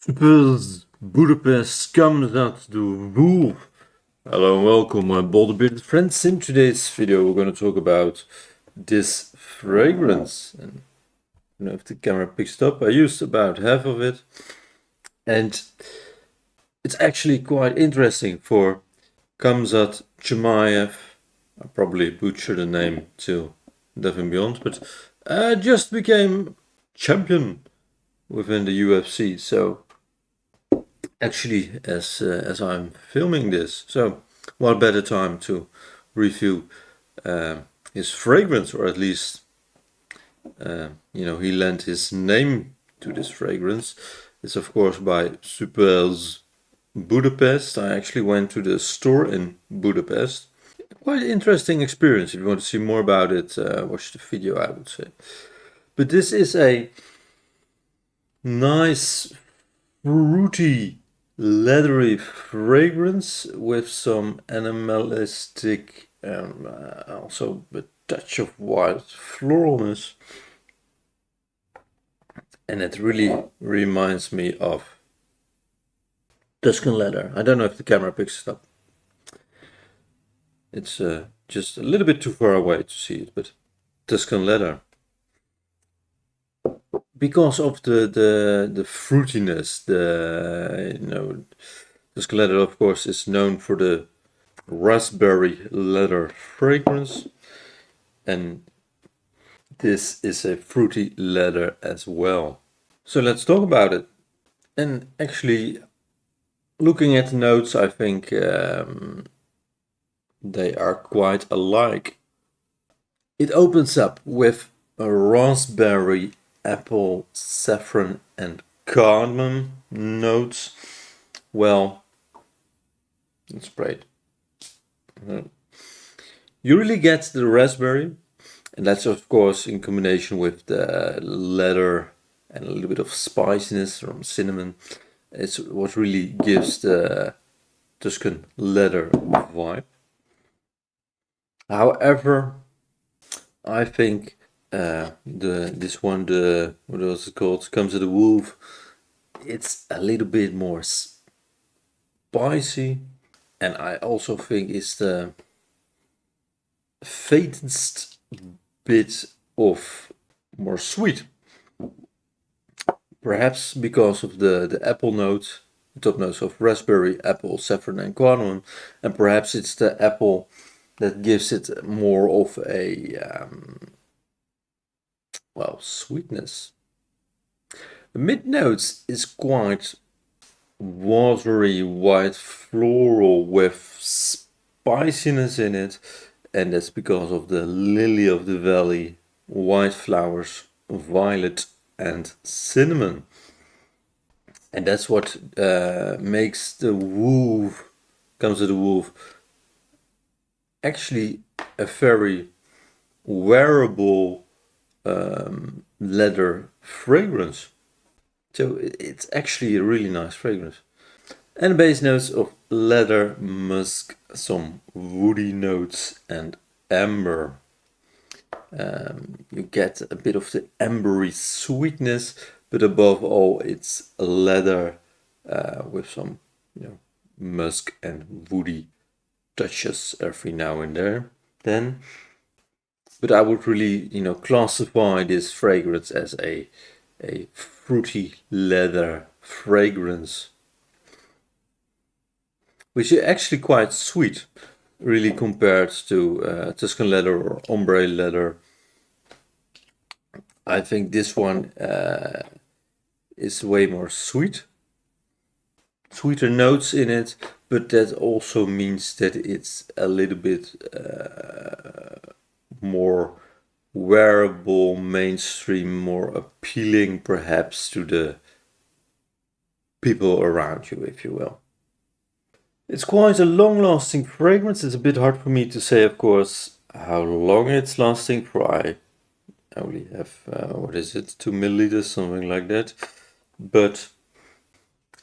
Superz, Budapest, Khamzat, the Wolf. Hello and welcome, my boulder-bearded friends. In today's video, we're going to talk about this fragrance. And I don't know if the camera picks it up. I used about half of it, and it's actually quite interesting for Khamzat Chimaev. I probably butchered the name to Death and Beyond, but just became champion within the UFC. So actually, as I'm filming this, so what better time to review his fragrance, or at least he lent his name to this fragrance. It's of course by Superz Budapest. I actually went to the store in Budapest. Quite an interesting experience. If you want to see more about it, watch the video, I would say. But this is a nice, fruity, leathery fragrance with some animalistic and also a touch of white floralness. And it really reminds me of Tuscan leather. I don't know if the camera picks it up. It's just a little bit too far away to see it, but Tuscan leather. Because of the fruitiness, Tuscan leather, of course, is known for the raspberry leather fragrance, and this is a fruity leather as well. So let's talk about it. And actually, looking at the notes, I think they are quite alike. It opens up with a raspberry, apple, saffron, and cardamom notes. Well, let's spray it. You really get the raspberry, and that's of course in combination with the leather and a little bit of spiciness from cinnamon. It's what really gives the Tuscan leather vibe. However, I think what was it called? Comes to the Wolf. It's a little bit more spicy, and I also think it's the faintest bit of more sweet. Perhaps because of the apple note, the top notes of raspberry, apple, saffron, and cardamom, and perhaps it's the apple that gives it more of a sweetness. The mid notes is quite watery, white floral with spiciness in it, and that's because of the lily of the valley, white flowers, violet, and cinnamon. And that's what makes the Wolf, Comes to the Wolf, actually a very wearable leather fragrance. So it's actually a really nice fragrance. And base notes of leather, musk, some woody notes, and amber. You get a bit of the ambery sweetness, but above all, it's leather with some, musk and woody touches every now and then. But I would really, classify this fragrance as a fruity leather fragrance, which is actually quite sweet, really, compared to Tuscan leather or ombre leather. I think this one is way more sweet, sweeter notes in it, but that also means that it's a little bit more wearable, mainstream, more appealing perhaps to the people around you, if you will. It's quite a long-lasting fragrance. It's a bit hard for me to say, of course, how long it's lasting for. I only have, 2 milliliters, something like that. But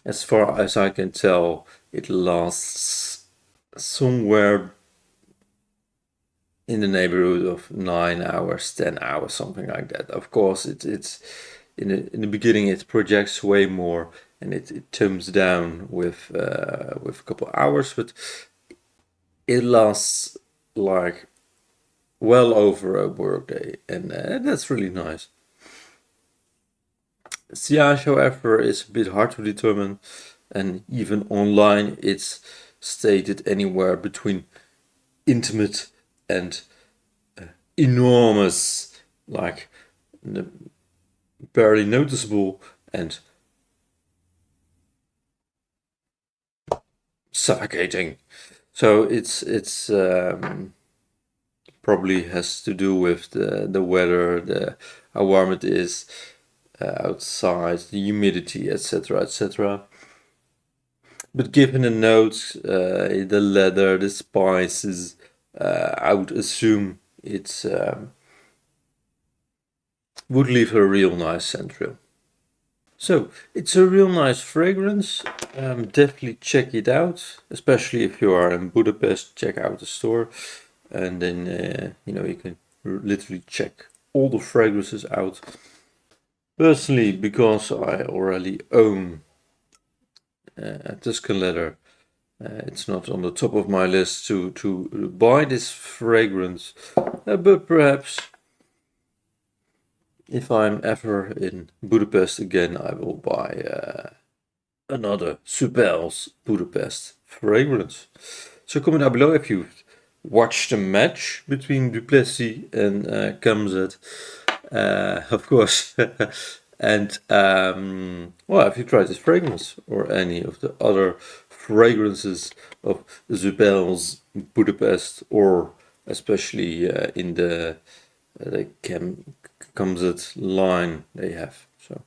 as far as I can tell, it lasts somewhere in the neighborhood of 9 hours, 10 hours, something like that. Of course, it's in the beginning it projects way more, and it tones down with a couple hours, but it lasts like well over a workday, and that's really nice. Ciao, however, is a bit hard to determine, and even online it's stated anywhere between intimate and enormous, like barely noticeable and suffocating. So it's probably has to do with the weather, how warm it is outside, the humidity, etc., etc. But given the notes, the leather, the spices, I would assume it's would leave a real nice scent trail. So it's a real nice fragrance. Definitely check it out, especially if you are in Budapest. Check out the store, and then you can literally check all the fragrances out. Personally, because I already own Tuscan leather, it's not on the top of my list to buy this fragrance, but perhaps if I'm ever in Budapest again, I will buy another Superz Budapest fragrance. So comment down below if you've watched the match between Plessis and Khamzat, of course. And well, have you tried this fragrance or any of the other fragrances of Superz Budapest, or especially in the Khamzat line they have? So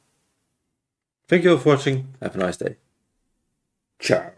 thank you all for watching. Have a nice day. Ciao.